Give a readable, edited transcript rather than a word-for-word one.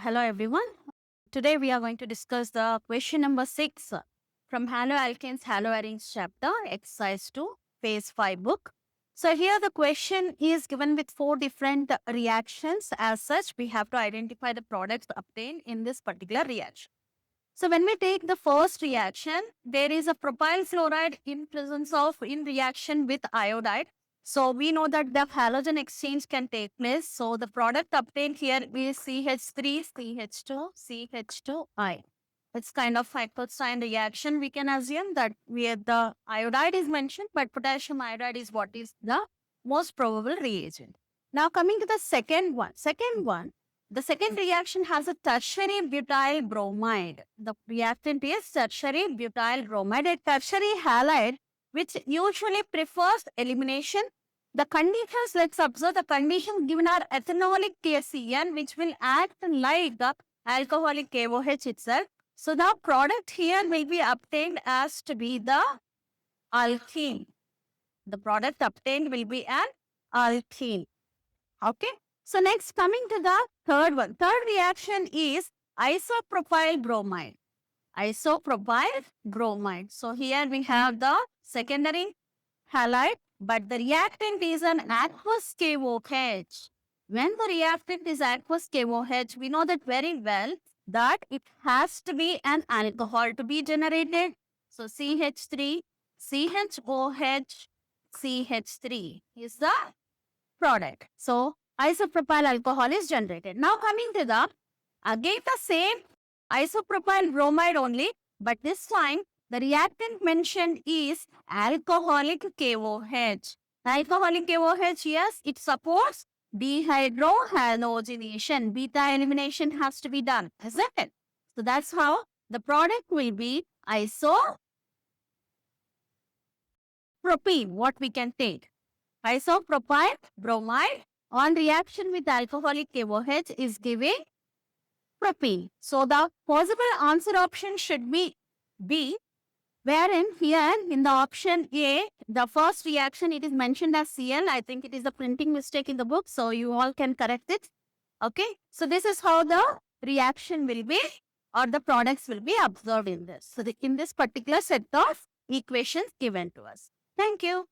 Hello everyone. Today we are going to discuss the question number 6 from Haloalkanes Haloarenes chapter, exercise 2, phase 5 book. So here the question is given with 4 different reactions. As such, we have to identify the products obtained in this particular reaction. So when we take the first reaction, there is a propyl fluoride in presence of in reaction with iodide. So we know that the halogen exchange can take place. So the product obtained here is CH3, CH2, CH2I. It's kind of hypoxine reaction. We can assume that where the iodide is mentioned, but potassium iodide is what is the most probable reagent. Now coming to the second one. The second reaction has a tertiary butyl bromide. The reactant is tertiary butyl bromide, a tertiary halide which usually prefers elimination. The conditions, let's observe the conditions given are ethanolic KCN, which will act like the alcoholic KOH itself. So the product here will be obtained as to be the alkene. The product obtained will be an alkene. Okay. So next, coming to the third one. Third reaction is isopropyl bromide. Isopropyl bromide. So here we have the secondary halide, but the reactant is an aqueous KOH. When the reactant is aqueous KOH, we know that very well that it has to be an alcohol to be generated. So CH3, CHOH, CH3 is the product. So isopropyl alcohol is generated. Now coming to the again the same isopropyl bromide only, but this time the reactant mentioned is alcoholic KOH. Alcoholic KOH, yes, it supports dehydrohalogenation. Beta elimination has to be done, isn't it? So that's how the product will be isopropene, what we can take. Isopropyl bromide on reaction with alcoholic KOH is giving propene. So the possible answer option should be B, wherein here in the option A, the first reaction it is mentioned as Cl. I think it is a printing mistake in the book, so you all can correct it. Okay, so this is how the reaction will be or the products will be observed in this. So in this particular set of equations given to us. Thank you.